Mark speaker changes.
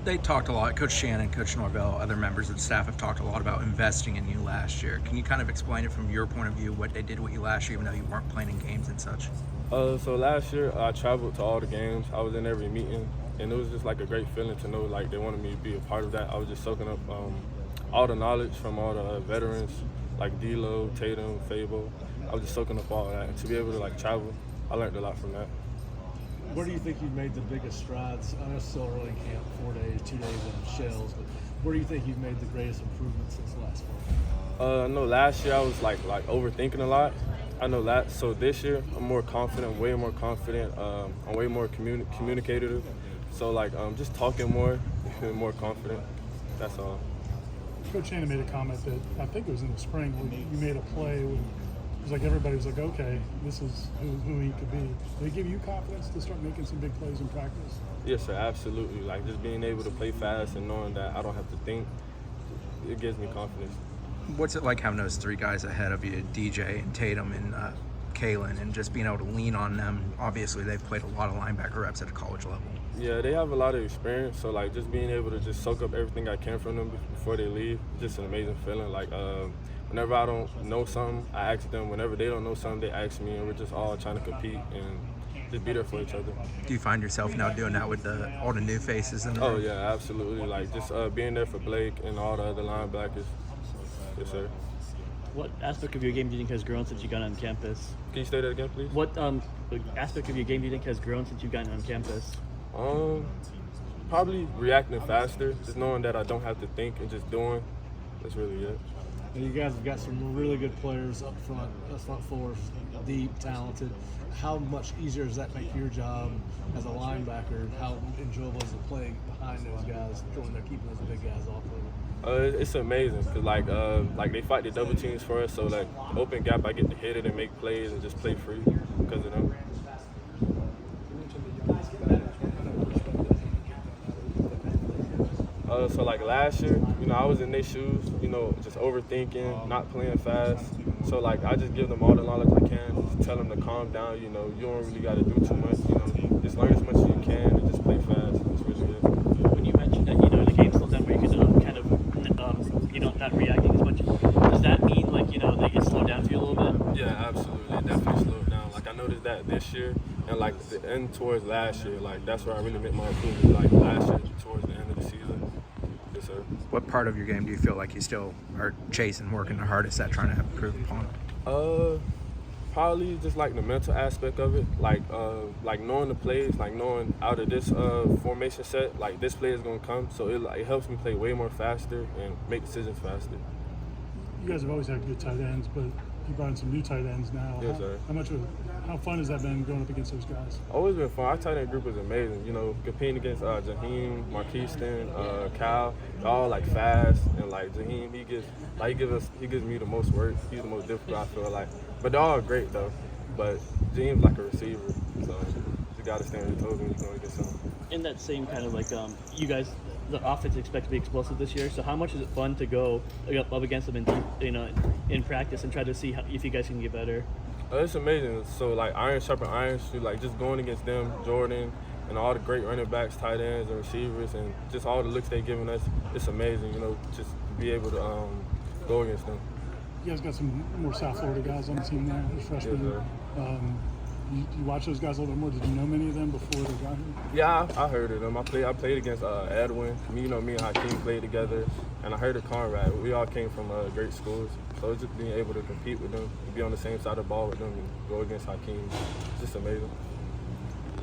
Speaker 1: They talked a lot. Coach Shannon, Coach Norvell, other members of the staff have talked a lot about investing in you last year. Can you kind of explain it from your point of view, what they did with you last year, even though you weren't playing in games and such?
Speaker 2: So last year I traveled to all the games. I was in every meeting, and it was just like a great feeling to know like they wanted me to be a part of that. I was just soaking up all the knowledge from all the veterans like D'Lo, Tatum, Fable. I was just soaking up all that, and to be able to like travel, I learned a lot from that.
Speaker 3: Where do you think you've made the biggest strides? I know it's still early in camp, 4 days, 2 days in shells, but where do you think you've made the greatest improvements since last fall?
Speaker 2: I know last year I was like overthinking a lot. I know that. So this year I'm more confident, way more confident. I'm way more communicative. So like just talking more, and more confident. That's all.
Speaker 4: Coach Shannon made a comment that I think it was in the spring when you made a play when it was like everybody was like, okay, this is who he could be. Did it give you confidence to start making some big plays in practice?
Speaker 2: Yes, sir, absolutely. Like just being able to play fast and knowing that I don't have to think, it gives me confidence.
Speaker 1: What's it like having those three guys ahead of you, DJ and Tatum and Kalen, and just being able to lean on them? Obviously, they've played a lot of linebacker reps at a college level.
Speaker 2: Yeah, they have a lot of experience, so like just being able to just soak up everything I can from them before they leave, just an amazing feeling. Like whenever I don't know something, I ask them. Whenever they don't know something, they ask me, and we're just all trying to compete and just be there for each other.
Speaker 1: Do you find yourself now doing that with all the new faces in the room?
Speaker 2: Oh yeah, absolutely. Like just being there for Blake and all the other linebackers. Yes, sir.
Speaker 5: What aspect of your game do you think has grown since you got on campus?
Speaker 2: Can you say that again, please?
Speaker 5: What aspect of your game do you think has grown since you've gotten on campus?
Speaker 2: Probably reacting faster, just knowing that I don't have to think and just doing. That's really it.
Speaker 3: And you guys have got some really good players up front four, deep, talented. How much easier does that make your job as a linebacker? How enjoyable is it playing behind those guys when they're keeping those big guys off of them?
Speaker 2: It's amazing because like they fight the double teams for us, so like open gap I get to hit it and make plays and just play free because of them. So like last year, I was in their shoes, just overthinking, not playing fast. So like I just give them all the knowledge I can, just tell them to calm down. You don't really got to do too much. Just learn as much as you can and just play fast. It's really good.
Speaker 5: When you mentioned that the game slowed down where you could kind of not reacting as much, does that mean like they get slowed down for you a little bit?
Speaker 2: Yeah, absolutely. It definitely slowed down. Like I noticed that this year and like the end towards last year. Like that's where I really made my improvement. Like last year towards the end of the season. Yes, sir.
Speaker 1: What part of your game do you feel like you still are chasing, working the hardest at, trying to improve upon?
Speaker 2: Probably just like the mental aspect of it, like knowing the plays, like knowing out of this formation set, like this play is gonna come, so it helps me play way more faster and make decisions faster.
Speaker 4: You guys have always had good tight ends, but you brought in some new tight ends now.
Speaker 2: Yes, sir.
Speaker 4: How fun has that been going up against those guys?
Speaker 2: Always been fun. Our tight end group is amazing. Competing against Jaheim, Marquiston, Cal, they're all like fast, and like Jaheim, he gives me the most work. He's the most difficult, I feel like. But they're all great though. But Jaheim's like a receiver, so you gotta stand on your toes when you're going against him.
Speaker 5: In that same kind of like you guys, the offense expect to be explosive this year. So how much is it fun to go up against them in practice and try to see if you guys can get better?
Speaker 2: It's amazing. So like iron sharpen iron, so like just going against them, Jordan, and all the great running backs, tight ends, and receivers, and just all the looks they're giving us. It's amazing, just to be able to go against them.
Speaker 4: You guys got some more South Florida guys on the team now, as freshmen.
Speaker 2: Yes,
Speaker 4: you watch those guys a little bit more. Did you know many of them before they got here?
Speaker 2: Yeah, I heard of them. I played against Edwin. Me and Hakeem played together, and I heard of Conrad. We all came from great schools, so it's just being able to compete with them, be on the same side of the ball with them, and go against Hakeem. It's just amazing.